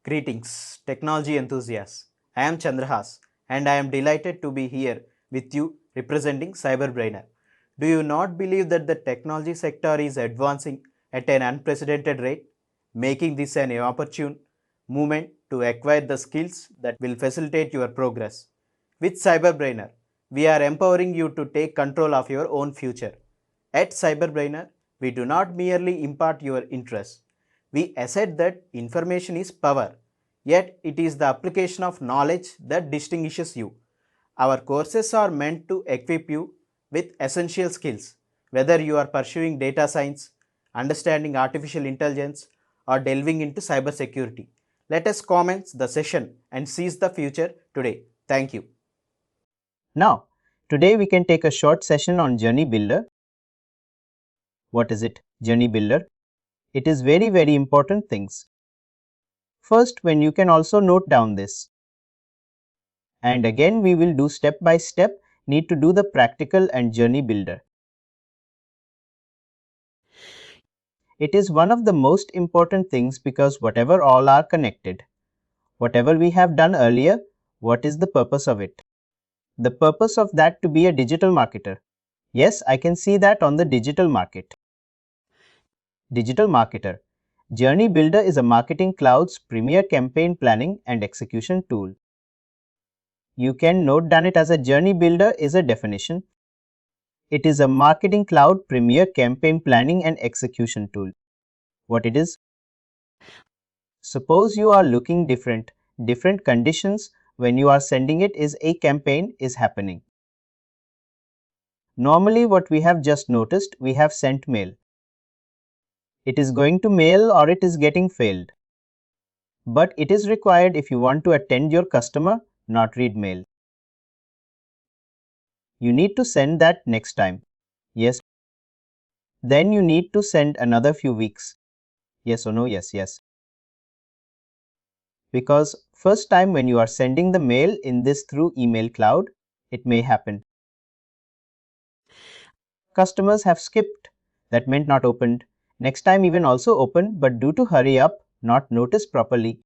Greetings, technology enthusiasts. I am Chandrahas and I am delighted to be here with you representing CyberBrainer. Do you not believe that the technology sector is advancing at an unprecedented rate, making this an opportune moment to acquire the skills that will facilitate your progress? With CyberBrainer, we are empowering you to take control of your own future. At CyberBrainer, we do not merely impart your interests. We assert that information is power, yet it is the application of knowledge that distinguishes you. Our courses are meant to equip you with essential skills, whether you are pursuing data science, understanding artificial intelligence, or delving into cybersecurity. Let us commence the session and seize the future today. Thank you. Now, today we can take a short session on Journey Builder. What is it, Journey Builder? It is very important things. First, when you can also note down this. And again, we will do step by step, need to do the practical and Journey Builder. It is one of the most important things because whatever all are connected. Whatever we have done earlier, what is the purpose of it? The purpose of that to be a digital marketer. Yes, I can see that on the digital market. Digital marketer. Journey Builder is a marketing cloud's premier campaign planning and execution tool. You can note down it as a Journey Builder is a definition. It is a marketing cloud premier campaign planning and execution tool. What it is? Suppose you are looking different conditions when you are sending it is a campaign is happening. Normally what we have just noticed, we have sent mail. It is going to mail or it is getting failed. But it is required if you want to attend your customer, not read mail. You need to send that next time. Yes. Then you need to send another few weeks. Yes or no? Yes. Because first time when you are sending the mail in this through email cloud, it may happen. Customers have skipped. That meant not opened. Next time even also opened, but due to hurry up, not noticed properly.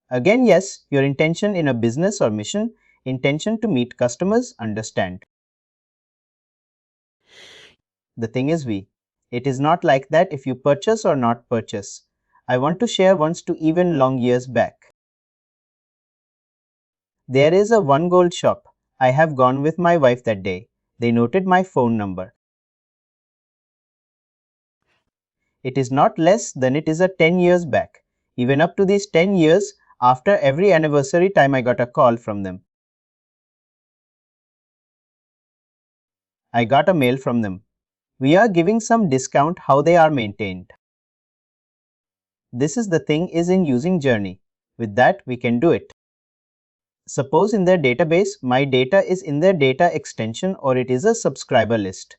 Again, yes, your intention in a business or mission, intention to meet customers, understand. The thing is it is not like that if you purchase or not purchase. I want to share once to even long years back. There is a one gold shop. I have gone with my wife that day. They noted my phone number. It is not less than it is a 10 years back. Even up to these 10 years, after every anniversary time I got a call from them. I got a mail from them. We are giving some discount how they are maintained. This is the thing is in using Journey. With that, we can do it. Suppose in their database, my data is in their data extension or it is a subscriber list.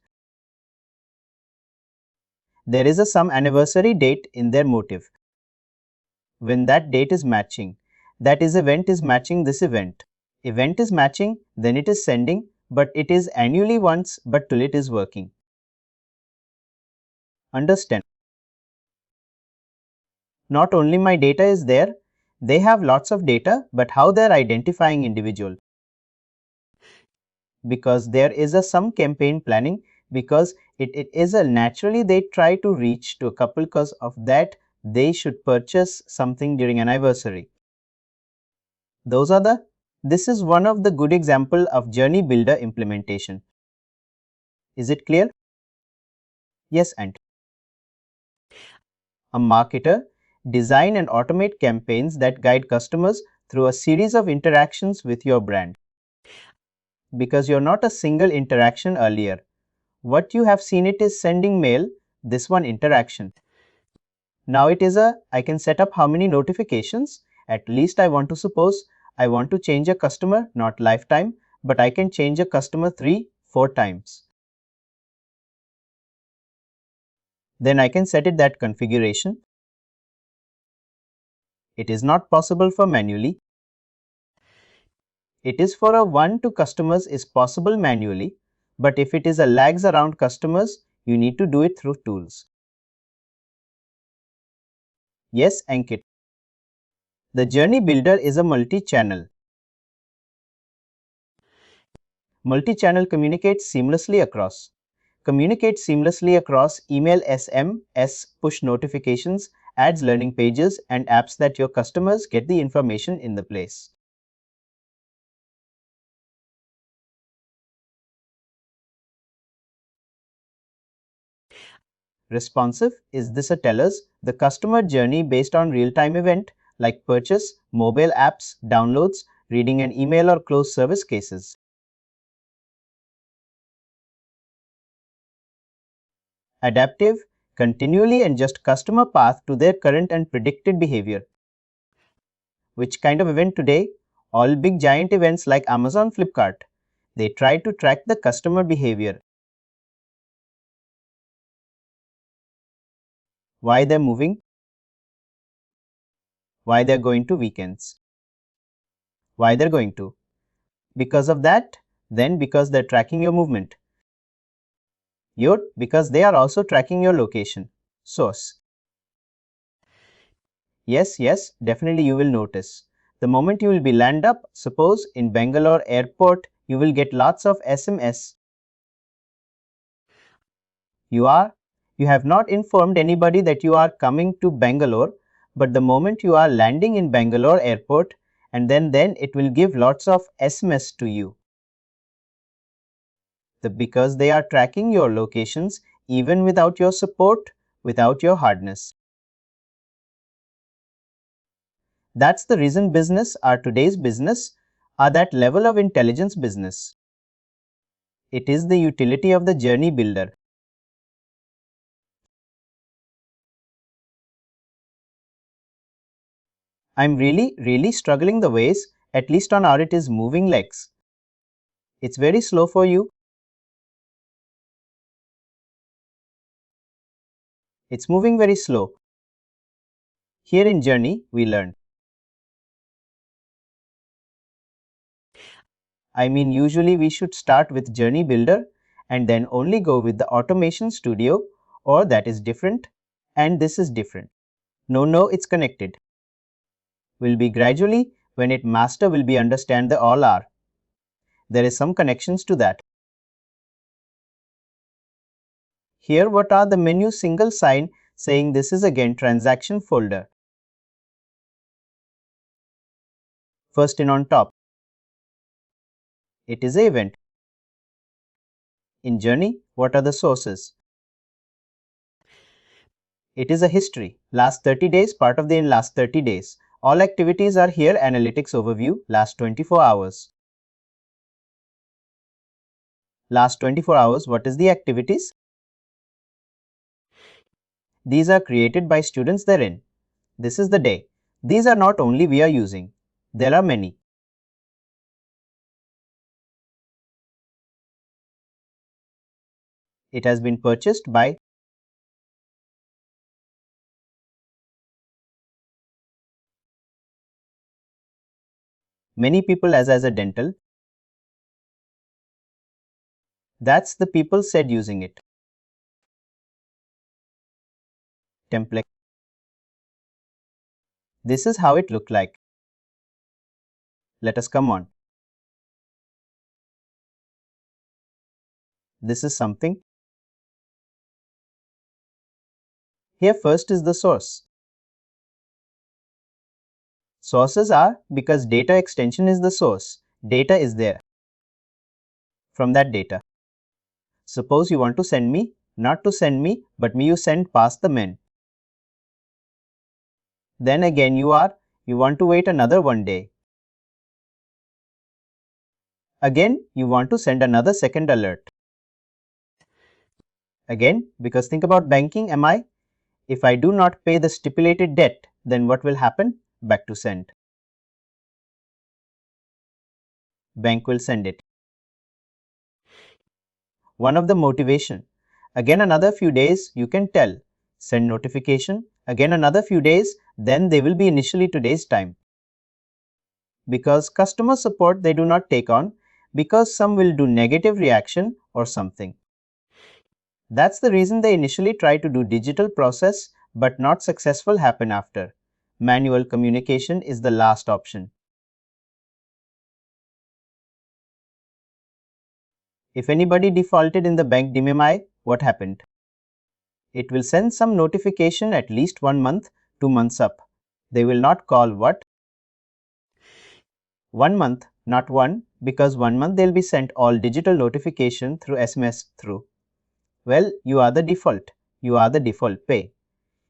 There is a some anniversary date in their motive. When that date is matching, that is event is matching this event. Event is matching, then it is sending, but it is annually once, but till it is working. Understand? Not only my data is there, they have lots of data, but how they are identifying individual. Because there is a some campaign planning, because it is a naturally they try to reach to a couple because of that they should purchase something during an anniversary. This is one of the good example of Journey Builder implementation. Is it clear? Yes, and a marketer design and automate campaigns that guide customers through a series of interactions with your brand. Because you're not a single interaction earlier. What you have seen it is sending mail, this one interaction. Now it is I can set up how many notifications. At least I want to suppose I want to change a customer, not lifetime, but I can change a customer 3-4 times. Then I can set it that configuration. It is not possible for manually. It is for a 1-to customers is possible manually, but if it is a lags around customers, you need to do it through tools. Yes, Ankit. The Journey Builder is a multi-channel. Multi-channel communicates seamlessly across. Email, SMS, push notifications, adds learning pages, and apps that your customers get the information in the place. Responsive, is this a tellers the customer journey based on real-time event like purchase, mobile apps, downloads, reading an email or closed service cases. Adaptive, continually adjust customer path to their current and predicted behavior. Which kind of event today? All big giant events like Amazon, Flipkart. They try to track the customer behavior. Why they're moving, why they're going to weekends, why they're going to. Because of that, then because they're tracking your movement. Because they are also tracking your location. Source. Yes, definitely you will notice. The moment you will be land up, suppose in Bangalore airport, you will get lots of SMS. You have not informed anybody that you are coming to Bangalore, but the moment you are landing in Bangalore airport, and then it will give lots of SMS to you. Because they are tracking your locations even without your support, without your hardness. That's the reason today's business are that level of intelligence business. It is the utility of the journey builder. I'm really struggling the ways, at least on how it is moving legs. It's very slow for you. It's moving very slow. Here in Journey, we learn. I mean, usually we should start with Journey Builder and then only go with the Automation Studio, or that is different and this is different. No, it's connected. Will be gradually when it master will be understand the all are. There is some connections to that. Here what are the menu single sign saying this is again transaction folder. First in on top. It is a event. In Journey, what are the sources? It is a history. Last 30 days, part of the in last 30 days. All activities are here. Analytics overview, last 24 hours. Last 24 hours, what is the activities? These are created by students therein. This is the day. These are not only we are using. There are many. It has been purchased by many people as a dental. That's the people said using it. Template. This is how it looked like. Let us come on. This is something. Here first is the source. Sources are because data extension is the source. Data is there. From that data. Suppose you want to send me, not to send me, but me you send past the men. Then again you want to wait another 1 day. Again you want to send another second alert. Again, because think about banking, if I do not pay the stipulated debt, then what will happen? Back to send. Bank will send it. One of the motivation. Again another few days you can tell. Send notification. Again another few days, then they will be initially today's time. Because customer support they do not take on, because some will do negative reaction or something. That's the reason they initially try to do digital process but not successful happen after. Manual communication is the last option. If anybody defaulted in the bank DMMI, what happened? It will send some notification at least 1 month, 2 months up. They will not call what? 1 month, not 1, because 1 month they'll be sent all digital notification through SMS through. Well, you are the default. You are the default pay.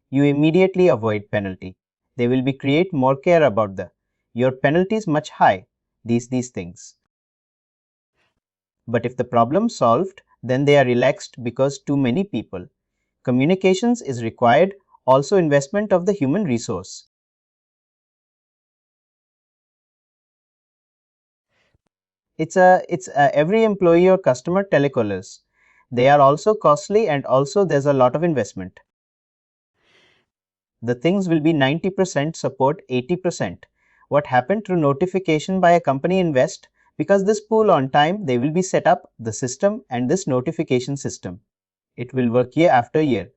You immediately avoid penalty. They will be create more care about your penalty is much high, these things. But if the problem solved, then they are relaxed because too many people. Communications is required, also investment of the human resource. It's every employee or customer telecallers. They are also costly and also there's a lot of investment. The things will be 90% support 80%. What happened through notification by a company invest because this pool on time they will be set up the system and this notification system. It will work year after year.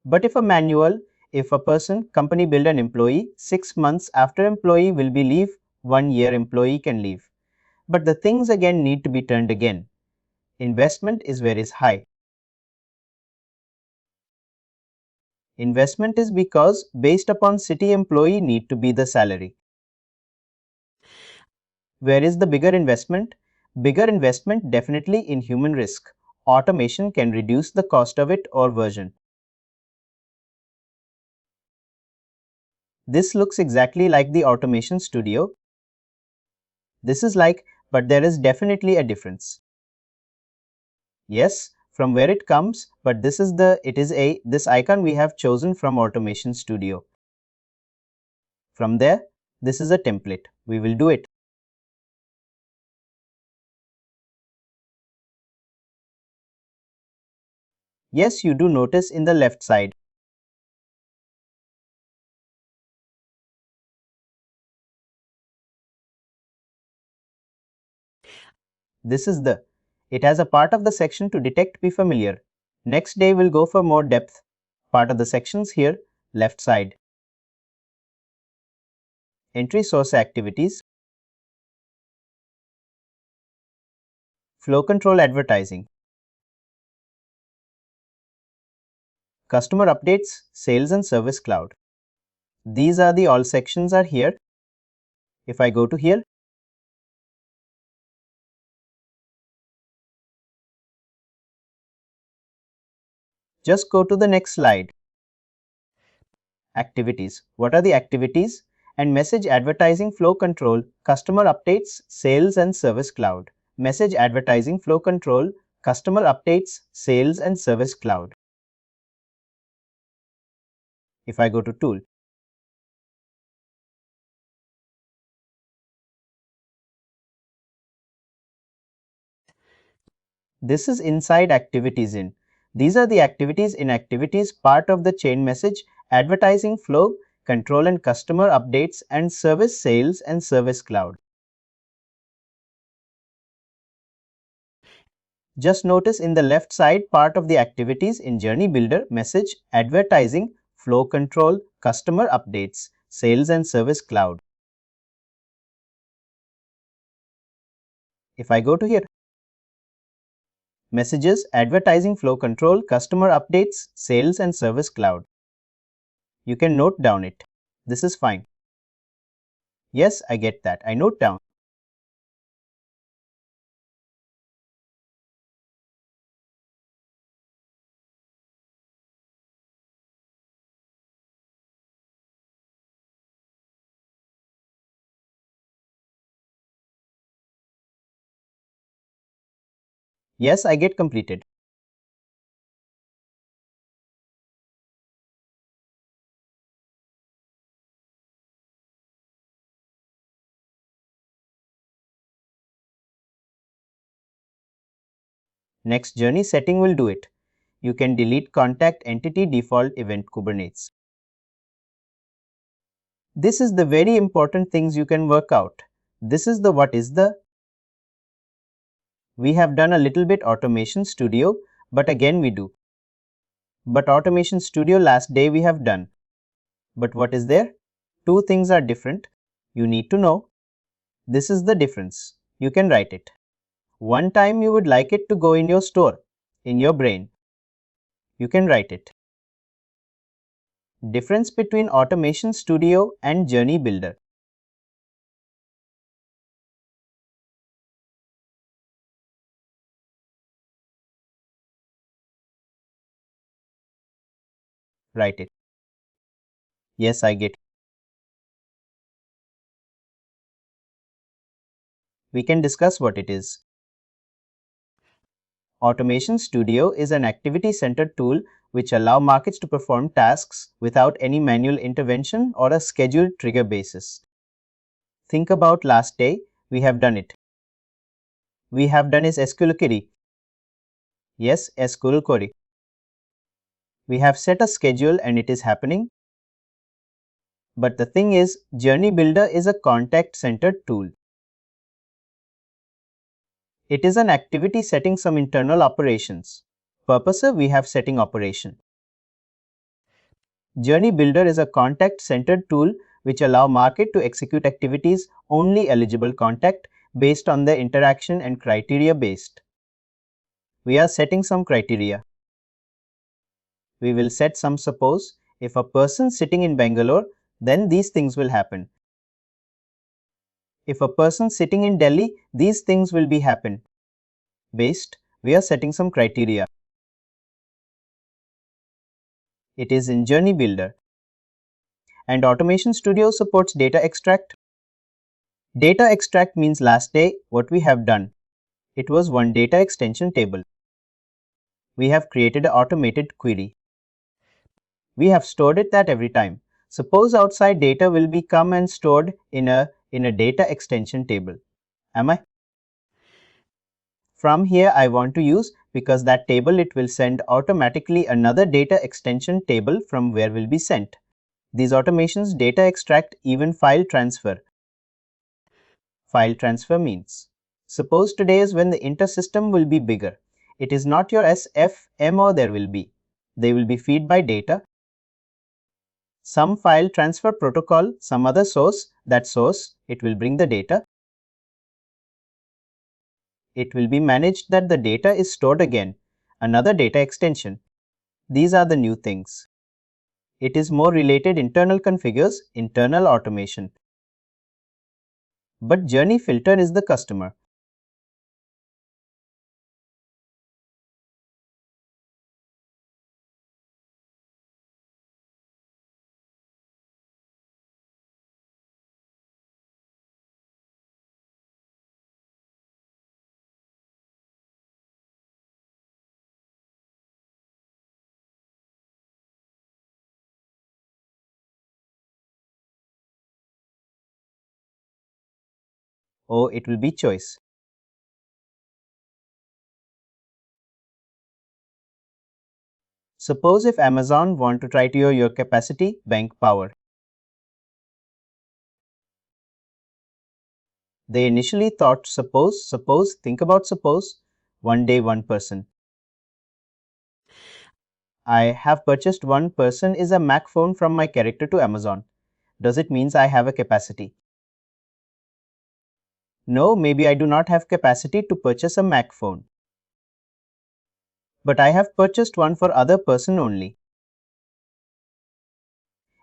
But if a person, company build an employee, 6 months after employee will be leave, 1 year employee can leave. But the things again need to be turned again. Investment is very high. Investment is because based upon city employee need to be the salary. Where is the bigger investment? Bigger investment definitely in human risk. Automation can reduce the cost of it or version. This looks exactly like the automation studio. This is like, but there is definitely a difference. Yes, from where it comes, but this icon we have chosen from Automation Studio. From there, this is a template. We will do it. Yes, you do notice in the left side. It has a part of the section to detect be familiar. Next day we'll go for more depth. Part of the sections here, left side. Entry source activities. Flow control advertising. Customer updates, sales and service cloud. These are the all sections are here. If I go to here, just go to the next slide. Activities. What are the activities? And message advertising flow control, customer updates, sales and service cloud. Message advertising flow control, customer updates, sales and service cloud. If I go to tool, this is inside activities in. These are the activities in activities part of the chain message, advertising flow, control and customer updates and service sales and service cloud. Just notice in the left side part of the activities in Journey Builder, message, advertising, flow control, customer updates, sales and service cloud. If I go to here, messages, advertising flow control, customer updates, sales and service cloud. You can note down it. This is fine. Yes, I get that. I note down. Yes, I get completed. Next journey setting will do it. You can delete contact entity default event Kubernetes. This is the very important things you can work out. This is the what is the. We have done a little bit Automation Studio, but again we do. But Automation Studio last day we have done. But what is there? Two things are different. You need to know. This is the difference. You can write it. One time you would like it to go in your store, in your brain. You can write it. Difference between Automation Studio and Journey Builder. Write it. Yes, I get it. We can discuss what it is. Automation Studio is an activity-centered tool which allows markets to perform tasks without any manual intervention or a scheduled trigger basis. Think about last day, we have done it. We have done is SQL query. Yes, SQL query. We have set a schedule and it is happening. But the thing is, Journey Builder is a context-centered tool. It is an activity setting some internal operations. Purpose we have setting operation. Journey Builder is a context-centered tool which allow market to execute activities only eligible contact based on the interaction and criteria based. We are setting some criteria. We will set some suppose if a person sitting in Bangalore, then these things will happen. If a person sitting in Delhi, these things will be happen. Based, we are setting some criteria. It is in Journey Builder. And Automation Studio supports data extract. Data extract means last day what we have done. It was one data extension table. We have created an automated query. We have stored it that every time. Suppose outside data will be come and stored in a data extension table. Am I? From here I want to use because that table it will send automatically another data extension table from where will be sent. These automations data extract even file transfer. File transfer means, suppose today is when the intersystem will be bigger. It is not your SFMO there will be. They will be feed by data. Some file transfer protocol, some other source, that source, it will bring the data. It will be managed that the data is stored again, another data extension. These are the new things. It is more related internal configures, internal automation. But journey filter is the customer. Oh, it will be choice. Suppose if Amazon want to try to your capacity, bank power. They initially thought suppose, think about suppose, one day one person. I have purchased one person is a Mac phone from my character to Amazon. Does it means I have a capacity? No, maybe I do not have capacity to purchase a Mac phone. But I have purchased one for other person only.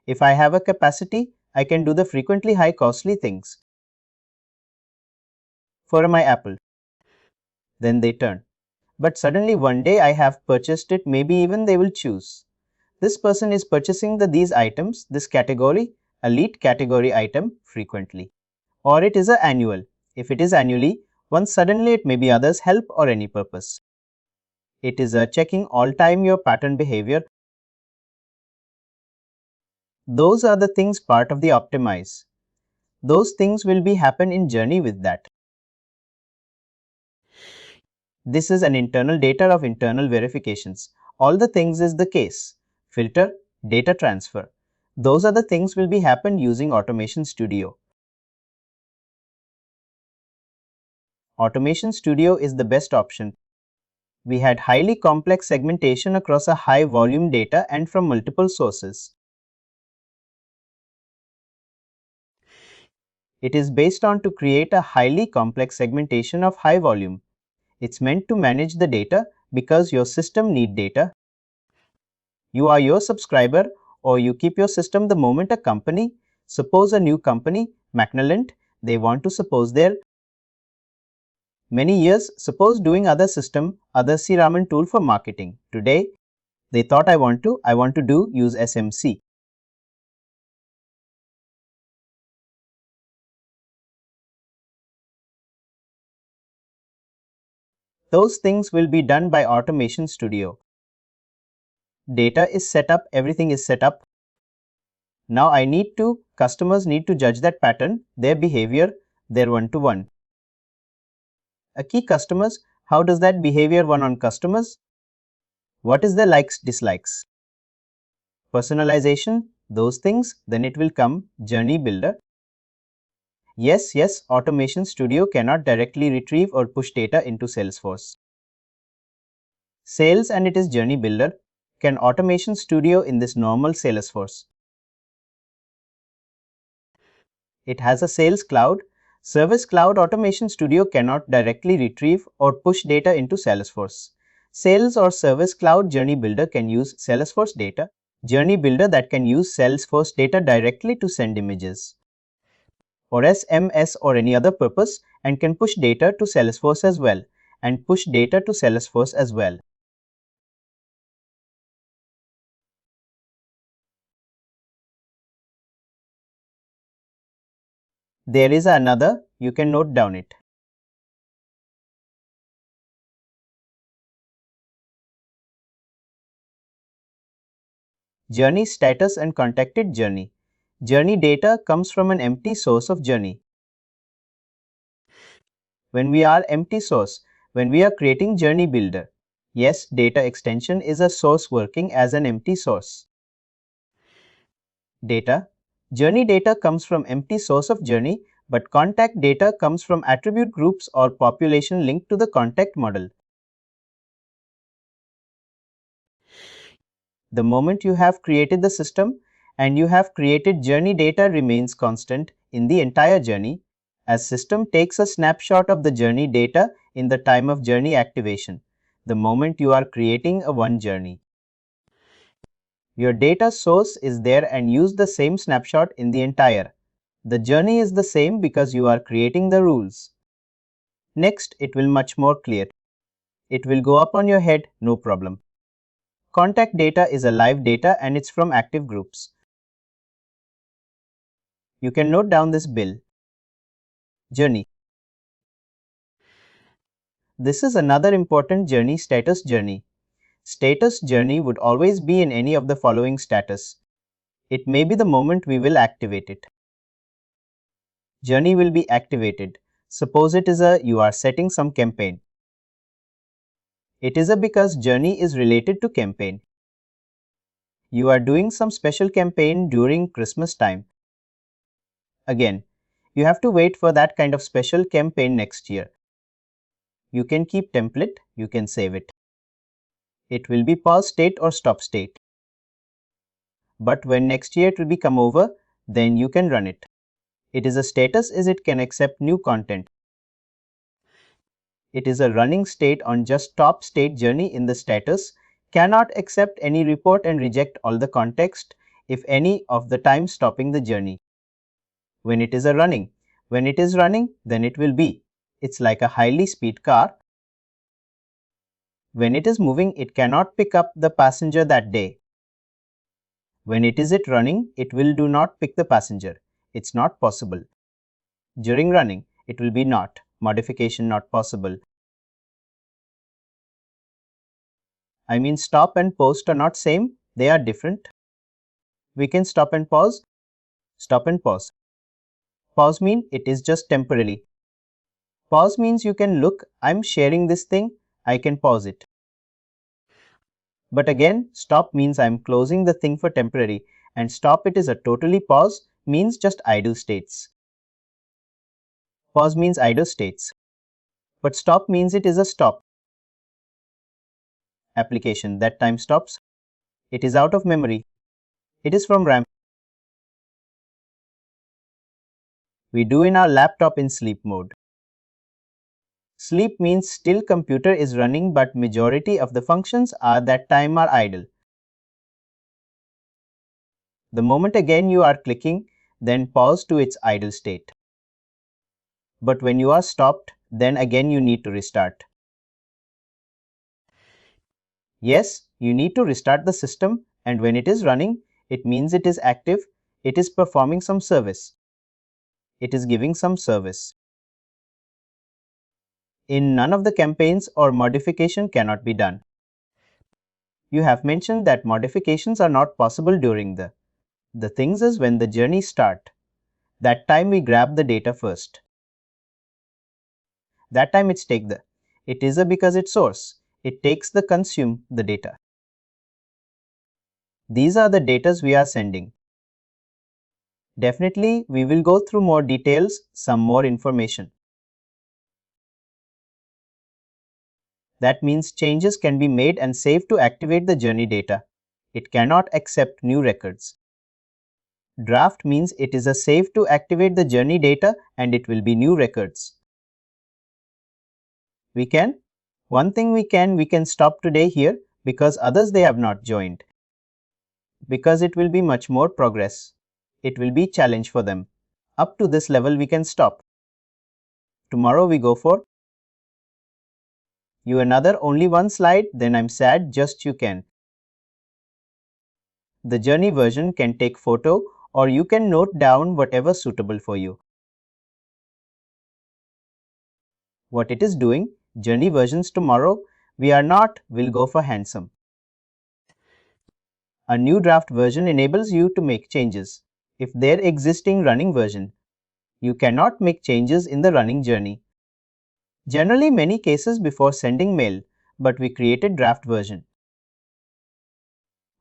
If I have a capacity, I can do the frequently high costly things. For my Apple. Then they turn. But suddenly one day I have purchased it, maybe even they will choose. This person is purchasing these items, this category, elite category item frequently. Or it is a annual. If it is annually, once suddenly it may be others help or any purpose. It is a checking all time your pattern behavior. Those are the things part of the optimize. Those things will be happen in journey with that. This is an internal data of internal verifications. All the things is the case. Filter, data transfer. Those are the things will be happen using Automation Studio. Automation Studio is the best option. We had highly complex segmentation across a high volume data and from multiple sources. It is based on to create a highly complex segmentation of high volume. It's meant to manage the data because your system need data. You are your subscriber or you keep your system the moment a company, suppose a new company, Macnallant, they want to suppose their many years, suppose doing other system, other C Raman tool for marketing. Today, they thought I want to do use SMC. Those things will be done by Automation Studio. Data is set up, everything is set up. Now customers need to judge that pattern, their behavior, their one-to-one. A key customers, how does that behavior one on customers? What is their likes, dislikes? Personalization, those things, then it will come Journey Builder. Yes, Automation Studio cannot directly retrieve or push data into Salesforce. Sales and it is Journey Builder. Can Automation Studio in this normal Salesforce? It has a Sales Cloud. Service Cloud Automation Studio cannot directly retrieve or push data into Salesforce. Sales or Service Cloud Journey Builder can use Salesforce data. Journey Builder that can use Salesforce data directly to send images or SMS or any other purpose and can push data to Salesforce as well and push data to Salesforce as well. There is another, you can note down it. Journey status and contacted journey. Journey data comes from an empty source of journey. When we are empty source, when we are creating Journey Builder, yes, data extension is a source working as an empty source. Data. Journey data comes from empty source of journey, but contact data comes from attribute groups or population linked to the contact model. The moment you have created the system and you have created journey data remains constant in the entire journey as system takes a snapshot of the journey data in the time of journey activation, the moment you are creating a one journey. Your data source is there and use the same snapshot in the entire. The journey is the same because you are creating the rules. Next, it will much more clear. It will go up on your head, no problem. Contact data is a live data and it's from active groups. You can note down this bill. Journey. This is another important journey, status journey. Status journey would always be in any of the following status. It may be the moment we will activate it. Journey will be activated. Suppose it is you are setting some campaign. It is because journey is related to campaign. You are doing some special campaign during Christmas time. Again, you have to wait for that kind of special campaign next year. You can keep template, you can save it. It will be pause state or stop state. But when next year it will be come over, then you can run it. It is a status is it can accept new content. It is a running state on just top state journey in the status, cannot accept any report and reject all the context if any of the time stopping the journey. When it is running, then it will be. It's like a highly speed car. When it is moving, it cannot pick up the passenger that day. When it running, it will do not pick the passenger. It's not possible. During running, it will be not. Modification not possible. I mean stop and post are not same. They are different. We can stop and pause. Stop and pause. Pause means it is just temporarily. Pause means you can look, I'm sharing this thing, I can pause it. But again, stop means I'm closing the thing for temporary and stop it is a totally pause means just idle states. Pause means idle states. But stop means it is a stop. Application that time stops. It is out of memory. It is from RAM. We do in our laptop in sleep mode. Sleep means still computer is running but majority of the functions are that time are idle. The moment again you are clicking, then pause to its idle state. But when you are stopped, then again you need to restart. Yes, you need to restart the system, and when it is running, it means it is active, it is performing some service. It is giving some service. In none of the campaigns or modification cannot be done. You have mentioned that modifications are not possible during the things is when the journey start. That time we grab the data first. That time it's take the. It is a because it's source. It takes the consume the data. These are the datas we are sending. Definitely, we will go through more details, some more information. That means changes can be made and saved to activate the journey data. It cannot accept new records. Draft means it is a save to activate the journey data and it will be new records. One thing we can stop today here because others they have not joined. Because it will be much more progress. It will be challenge for them. Up to this level we can stop. Tomorrow we go for you another only one slide, then I'm sad, just you can. The journey version can take photo or you can note down whatever suitable for you. What it is doing, journey versions tomorrow, will go for handsome. A new draft version enables you to make changes. If their existing running version, you cannot make changes in the running journey. Generally many cases before sending mail, but we created draft version.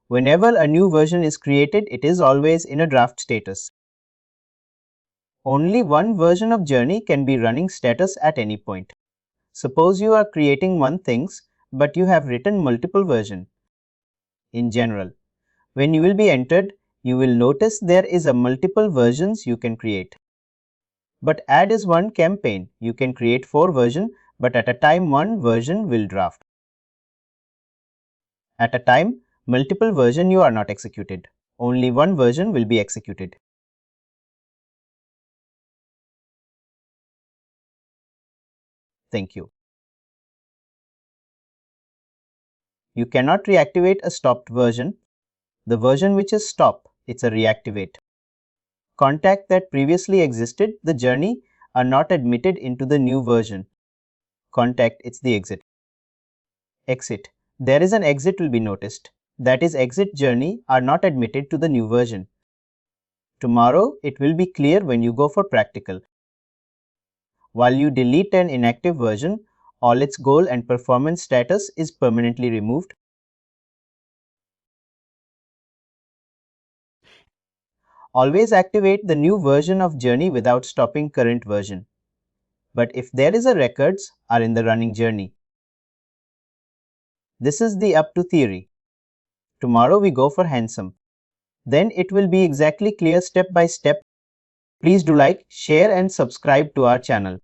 Whenever a new version is created, it is always in a draft status. Only one version of journey can be running status at any point. Suppose you are creating one things, but you have written multiple version. In general, when you will be entered, you will notice there is a multiple versions you can create. But add is one campaign. You can create 4 version, but at a time one version will draft. At a time, multiple version you are not executed. Only one version will be executed. Thank you. You cannot reactivate a stopped version. The version which is stop, it's a reactivate. Contact that previously existed, the journey, are not admitted into the new version. Contact, it's the exit. Exit. There is an exit will be noticed. That is exit journey are not admitted to the new version. Tomorrow, it will be clear when you go for practical. While you delete an inactive version, all its goal and performance status is permanently removed. Always activate the new version of journey without stopping current version. But if there is a records are in the running journey. This is the up to theory. Tomorrow we go for handsome. Then it will be exactly clear step by step. Please do like, share and subscribe to our channel.